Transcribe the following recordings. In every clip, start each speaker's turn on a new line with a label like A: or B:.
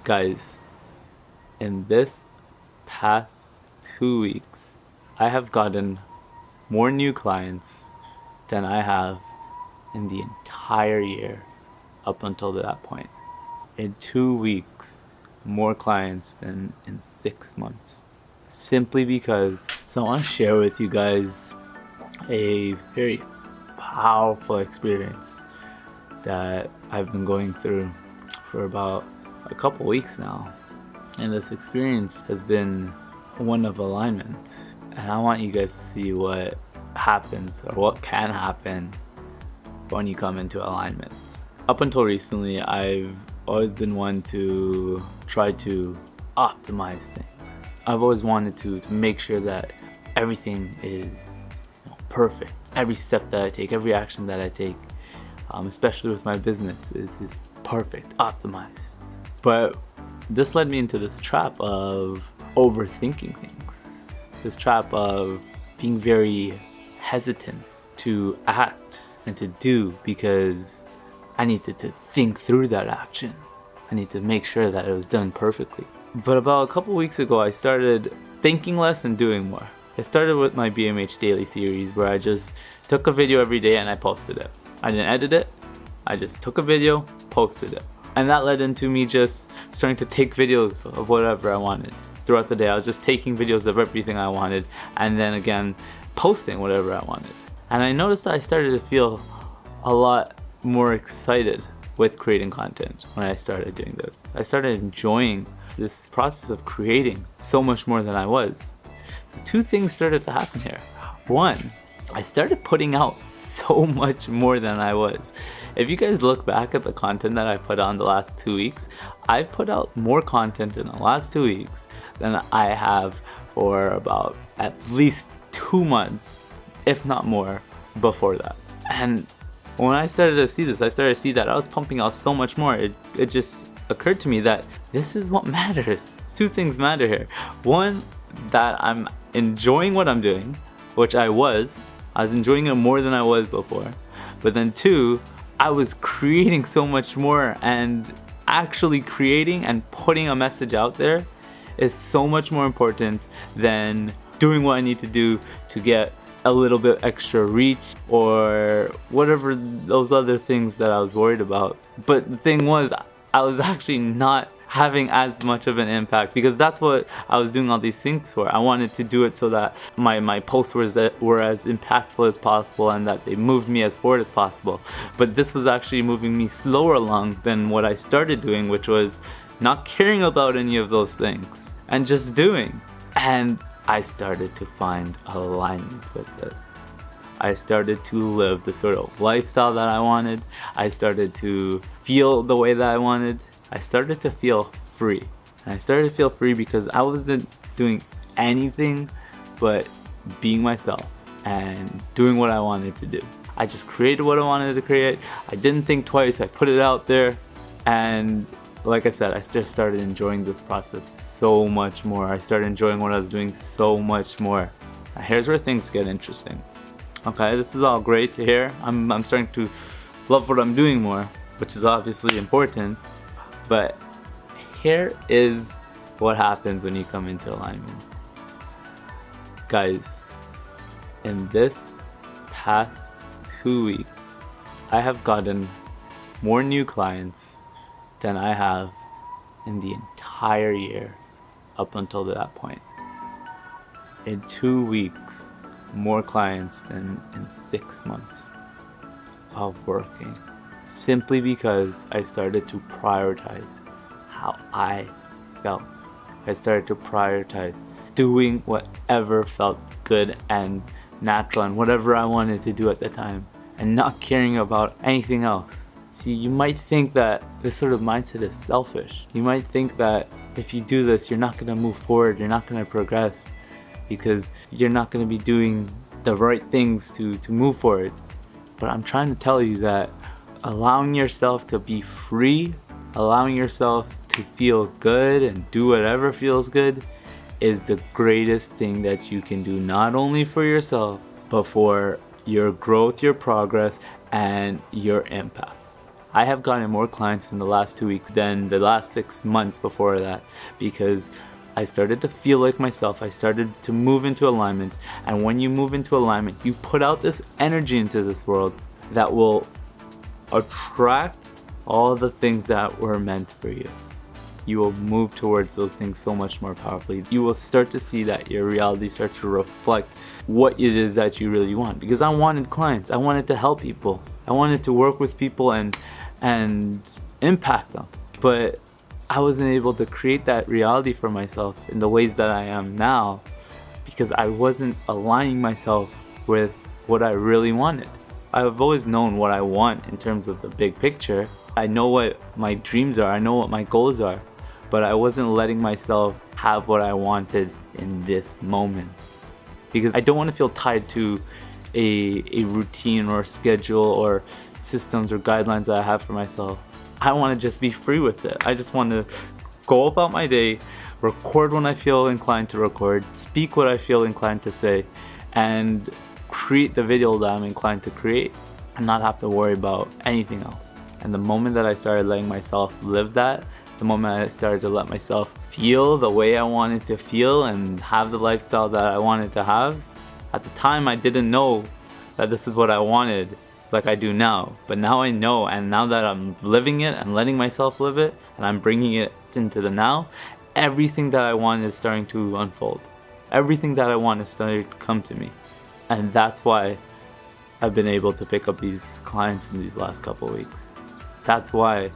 A: Guys, in this past 2 weeks, I have gotten more new clients than I have in the entire year up until that point. In 2 weeks, more clients than in 6 months. Simply because, so I want to share with you guys a very powerful experience that I've been going through for about a couple weeks now. And this experience has been one of alignment. And I want you guys to see what happens or what can happen when you come into alignment. Up until recently, I've always been one to try to optimize things. I've always wanted to make sure that everything is perfect. Every step that I take, every action that I take, especially with my business, is perfect, optimized. But this led me into this trap of overthinking things. This trap of being very hesitant to act and to do because I needed to think through that action. I need to make sure that it was done perfectly. But about a couple weeks ago, I started thinking less and doing more. I started with my BMH daily series where I just took a video every day and I posted it. I didn't edit it. I just took a video, posted it. And that led into me just starting to take videos of whatever I wanted. Throughout the day, I was just taking videos of everything I wanted and then again, posting whatever I wanted. And I noticed that I started to feel a lot more excited with creating content when I started doing this. I started enjoying this process of creating so much more than I was. So two things started to happen here. One, I started putting out so much more than I was. If you guys look back at the content that I put on the last 2 weeks, I've put out more content in the last 2 weeks than I have for about at least 2 months, if not more, before that. And when I started to see this, I started to see that I was pumping out so much more. It just occurred to me that this is what matters. Two things matter here. One, that I'm enjoying what I'm doing, which I was enjoying it more than I was before. But then two, I was creating so much more, and actually creating and putting a message out there is so much more important than doing what I need to do to get a little bit extra reach or whatever those other things that I was worried about. But the thing was, I was actually not having as much of an impact because that's what I was doing all these things for. I wanted to do it so that my posts were as impactful as possible and that they moved me as forward as possible. But this was actually moving me slower along than what I started doing, which was not caring about any of those things and just doing. And I started to find alignment with this. I started to live the sort of lifestyle that I wanted. I started to feel the way that I wanted. I started to feel free. And I started to feel free because I wasn't doing anything but being myself and doing what I wanted to do. I just created what I wanted to create. I didn't think twice. I put it out there, and like I said, I just started enjoying this process so much more. I started enjoying what I was doing so much more. Now here's where things get interesting. Okay, this is all great to hear. I'm starting to love what I'm doing more, which is obviously important. But here is what happens when you come into alignment. Guys, in this past 2 weeks, I have gotten more new clients than I have in the entire year up until that point. In 2 weeks, more clients than in 6 months of working. Simply because I started to prioritize how I felt. I started to prioritize doing whatever felt good and natural and whatever I wanted to do at the time and not caring about anything else. See, you might think that this sort of mindset is selfish. You might think that if you do this, you're not going to move forward, you're not going to progress because you're not going to be doing the right things to move forward. But I'm trying to tell you that allowing yourself to be free, allowing yourself to feel good and do whatever feels good is the greatest thing that you can do, not only for yourself, but for your growth, your progress, and your impact. I have gotten more clients in the last 2 weeks than the last 6 months before that, because I started to feel like myself. I started to move into alignment. And when you move into alignment, you put out this energy into this world that will attract all the things that were meant for you. You will move towards those things so much more powerfully. You will start to see that your reality starts to reflect what it is that you really want. Because I wanted clients. I wanted to help people. I wanted to work with people and impact them. But I wasn't able to create that reality for myself in the ways that I am now, because I wasn't aligning myself with what I really wanted. I've always known what I want in terms of the big picture. I know what my dreams are. I know what my goals are. But I wasn't letting myself have what I wanted in this moment, because I don't want to feel tied to a routine or a schedule or systems or guidelines that I have for myself. I want to just be free with it. I just want to go about my day, record when I feel inclined to record, speak what I feel inclined to say, and create the video that I'm inclined to create, and not have to worry about anything else. And the moment that I started letting myself live that, the moment I started to let myself feel the way I wanted to feel and have the lifestyle that I wanted to have, at the time I didn't know that this is what I wanted like I do now. But now I know, and now that I'm living it and letting myself live it, and I'm bringing it into the now, everything that I want is starting to unfold. Everything that I want is starting to come to me. And that's why I've been able to pick up these clients in these last couple weeks. That's why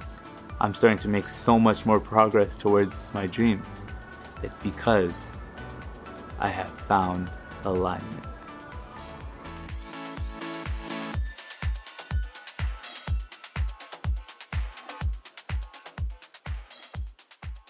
A: I'm starting to make so much more progress towards my dreams. It's because I have found alignment.